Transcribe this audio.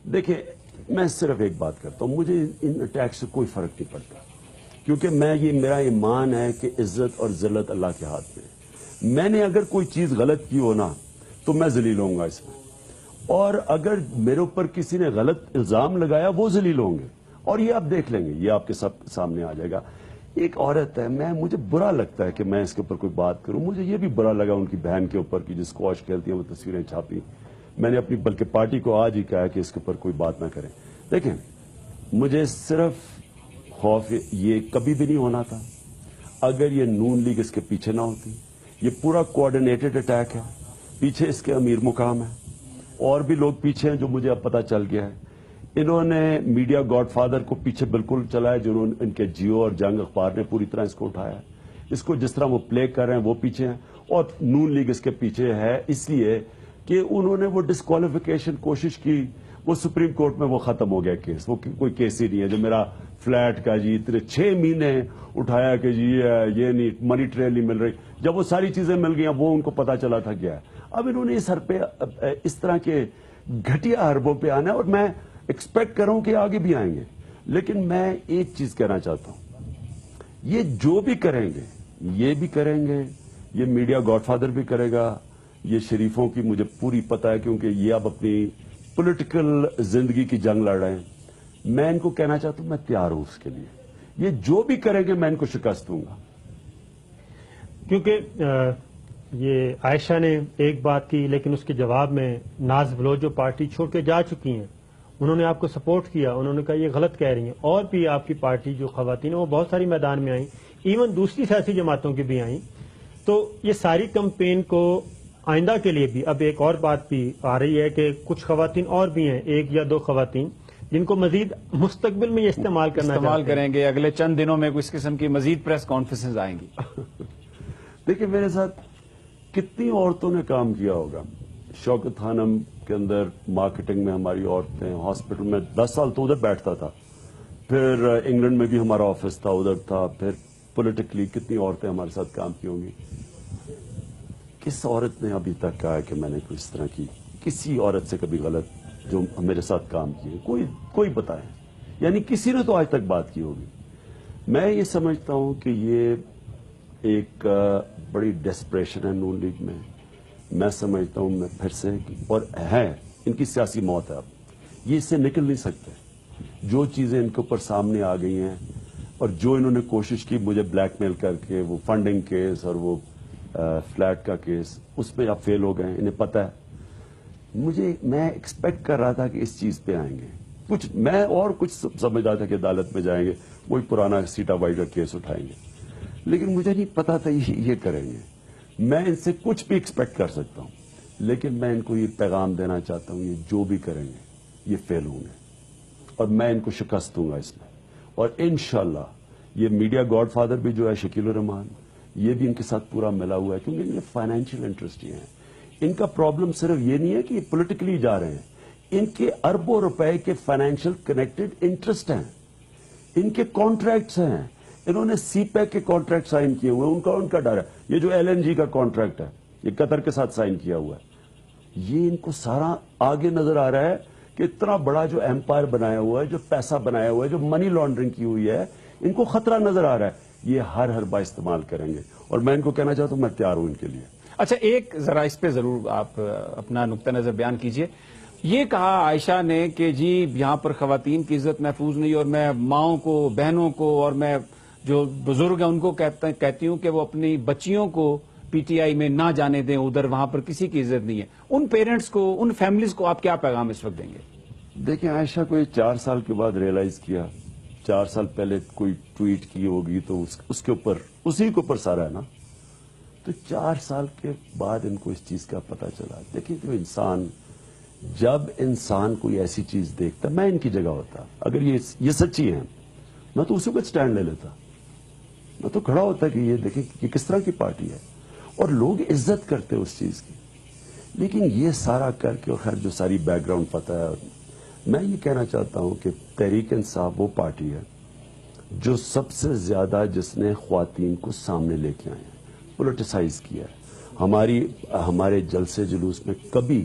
دیکھیں میں صرف ایک بات کرتا ہوں، مجھے ان اٹیک سے کوئی فرق نہیں پڑتا، کیونکہ میرا ایمان ہے کہ عزت اور ذلت اللہ کے ہاتھ میں ہے۔ میں نے اگر کوئی چیز غلط کی ہو نا تو میں ذلیل ہوں گا اس میں، اور اگر میرے اوپر کسی نے غلط الزام لگایا وہ ذلیل ہوں گے، اور یہ آپ دیکھ لیں گے، یہ آپ کے سب سامنے آ جائے گا۔ ایک عورت ہے، مجھے برا لگتا ہے کہ میں اس کے اوپر کوئی بات کروں، مجھے یہ بھی برا لگا ان کی بہن کے اوپر کی جو اسکواش کھیلتی ہیں وہ تصویریں چھاپی، میں نے اپنی بلکہ پارٹی کو آج ہی کہا کہ اس کے اوپر کوئی بات نہ کریں۔ دیکھیں مجھے صرف خوف یہ کبھی بھی نہیں ہونا تھا اگر یہ نون لیگ اس کے پیچھے نہ ہوتی۔ یہ پورا کوآرڈینیٹڈ اٹیک ہے، پیچھے اس کے امیر مقام ہے، اور بھی لوگ پیچھے ہیں جو مجھے اب پتہ چل گیا ہے۔ انہوں نے میڈیا گاڈ فادر کو پیچھے بالکل چلایا، جنہوں نے ان کے جیو اور جنگ اخبار نے پوری طرح اس کو اٹھایا ہے، اس کو جس طرح وہ پلے کر رہے ہیں وہ پیچھے ہیں، اور نون لیگ اس کے پیچھے ہے اس لیے کہ انہوں نے وہ ڈسکوالیفیکیشن کوشش کی، وہ سپریم کورٹ میں وہ ختم ہو گیا کیس، وہ کوئی کیس ہی نہیں ہے۔ جو میرا فلیٹ کا جی اتنے 6 مہینے اٹھایا کہ جی یہ نہیں، منی ٹریل نہیں مل رہی، جب وہ ساری چیزیں مل گئی وہ ان کو پتا چلا تھا کیا ہے۔ اب انہوں نے اس حرب پہ اس طرح کے گھٹیا حربوں پہ آنا ہے، اور میں ایکسپیکٹ کر رہا ہوں کہ آگے بھی آئیں گے، لیکن میں ایک چیز کہنا چاہتا ہوں، یہ جو بھی کریں گے یہ بھی کریں گے، یہ میڈیا گاڈ فادر بھی کرے گا، یہ شریفوں کی مجھے پوری پتہ ہے کیونکہ یہ اب اپنی پولیٹیکل زندگی کی جنگ لڑ رہے ہیں۔ میں ان کو کہنا چاہتا ہوں میں تیار ہوں اس کے لیے، یہ جو بھی کریں گے میں ان کو شکست دوں گا۔ کیونکہ یہ عائشہ نے ایک بات کی، لیکن اس کے جواب میں ناز بلوچ جو پارٹی چھوڑ کے جا چکی ہیں انہوں نے آپ کو سپورٹ کیا، انہوں نے کہا یہ غلط کہہ رہی ہیں، اور بھی آپ کی پارٹی جو خواتین ہیں وہ بہت ساری میدان میں آئیں، ایون دوسری سیاسی جماعتوں کی بھی آئیں۔ تو یہ ساری کمپین کو آئندہ کے لیے بھی اب ایک اور بات بھی آ رہی ہے کہ کچھ خواتین اور بھی ہیں، 1 یا 2 خواتین جن کو مزید مستقبل میں یہ استعمال کریں گے، اگلے چند دنوں میں اس قسم کی مزید پریس کانفرنسز آئیں گی۔ دیکھیں میرے ساتھ کتنی عورتوں نے کام کیا ہوگا، شوکت خانم کے اندر مارکیٹنگ میں ہماری عورتیں، ہاسپٹل میں 10 سال تو ادھر بیٹھتا تھا، پھر انگلینڈ میں بھی ہمارا آفس تھا ادھر تھا، پھر پولیٹیکلی کتنی عورتیں ہمارے ساتھ کام کی ہوں گی۔ کس عورت نے ابھی تک کہا کہ میں نے کوئی اس طرح کی کسی عورت سے کبھی غلط جو میرے ساتھ کام کیے؟ کوئی بتائے، یعنی کسی نے تو آج تک بات کی ہوگی۔ میں یہ سمجھتا ہوں کہ یہ ایک بڑی ڈیسپریشن ہے نون لیگ میں، میں سمجھتا ہوں میں پھر سے، اور ہے ان کی سیاسی موت ہے، اب یہ اس سے نکل نہیں سکتے۔ جو چیزیں ان کے اوپر سامنے آ گئی ہیں اور جو انہوں نے کوشش کی مجھے بلیک میل کر کے، وہ فنڈنگ کیس اور وہ فلیٹ کا کیس، اس میں اب فیل ہو گئے ہیں، انہیں پتہ ہے۔ میں ایکسپیکٹ کر رہا تھا کہ اس چیز پہ آئیں گے، میں اور کچھ سمجھ رہا تھا کہ عدالت میں جائیں گے، وہی پرانا سیٹا وائٹ کا کیس اٹھائیں گے، لیکن مجھے نہیں پتا تھا یہ کریں گے۔ میں ان سے کچھ بھی ایکسپیکٹ کر سکتا ہوں، لیکن میں ان کو یہ پیغام دینا چاہتا ہوں، یہ جو بھی کریں گے یہ فیل ہوں گے، اور میں ان کو شکست دوں گا اس میں، اور انشاءاللہ یہ میڈیا گاڈ فادر بھی جو ہے شکیل الرحمان، یہ بھی ان کے ساتھ پورا ملا ہوا ہے، کیونکہ ان کے فائنینشیل انٹرسٹ ہی ہیں۔ ان کا پرابلم صرف یہ نہیں ہے کہ یہ پولیٹیکلی جا رہے ہیں، ان کے اربوں روپے کے فائنینشیل کنیکٹڈ انٹرسٹ ہیں، ان کے کانٹریکٹس ہیں، انہوں نے سی پیک کے کانٹریکٹ سائن کیے ہوئے، ان کا ڈر ہے۔ یہ جو LNG کا کانٹریکٹ ہے یہ قطر کے ساتھ سائن کیا ہوا ہے، یہ ان کو سارا آگے نظر آ رہا ہے کہ اتنا بڑا جو ایمپائر بنایا ہوا ہے، جو پیسہ بنایا ہوا ہے، جو منی لانڈرنگ کی ہوئی ہے، ان کو خطرہ نظر آ رہا ہے، یہ ہر حربہ استعمال کریں گے، اور میں ان کو کہنا چاہتا ہوں میں تیار ہوں ان کے لیے۔ اچھا، ایک ذرا اس پہ ضرور آپ اپنا نقطہ نظر بیان کیجئے۔ یہ کہا عائشہ نے کہ جی یہاں پر خواتین کی عزت محفوظ نہیں، اور میں ماؤں کو، بہنوں کو، اور میں جو بزرگ ہیں ان کو کہتی ہوں کہ وہ اپنی بچیوں کو PTI میں نہ جانے دیں ادھر، وہاں پر کسی کی عزت نہیں ہے۔ ان پیرنٹس کو، ان فیملیز کو آپ کیا پیغام اس وقت دیں گے؟ دیکھیں عائشہ کو یہ 4 سال کے بعد ریئلائز کیا، 4 سال پہلے کوئی ٹویٹ کی ہوگی تو اس کے اوپر، اسی کے اوپر سارا ہے نا، تو 4 سال کے بعد ان کو اس چیز کا پتہ چلا۔ دیکھیں جب انسان کوئی ایسی چیز دیکھتا، میں ان کی جگہ ہوتا، اگر یہ سچی ہے میں تو اسی کو سٹینڈ لے لیتا، میں تو کھڑا ہوتا کہ یہ دیکھیں کہ کس طرح کی پارٹی ہے، اور لوگ عزت کرتے اس چیز کی۔ لیکن یہ سارا کر کے، اور خیر جو ساری بیک گراؤنڈ پتہ ہے، میں یہ کہنا چاہتا ہوں کہ تحریک انصاف وہ پارٹی ہے جو سب سے زیادہ جس نے خواتین کو سامنے لے کے آئے ہیں، پولیٹیسائز کیا ہے۔ ہمارے جلسے جلوس میں کبھی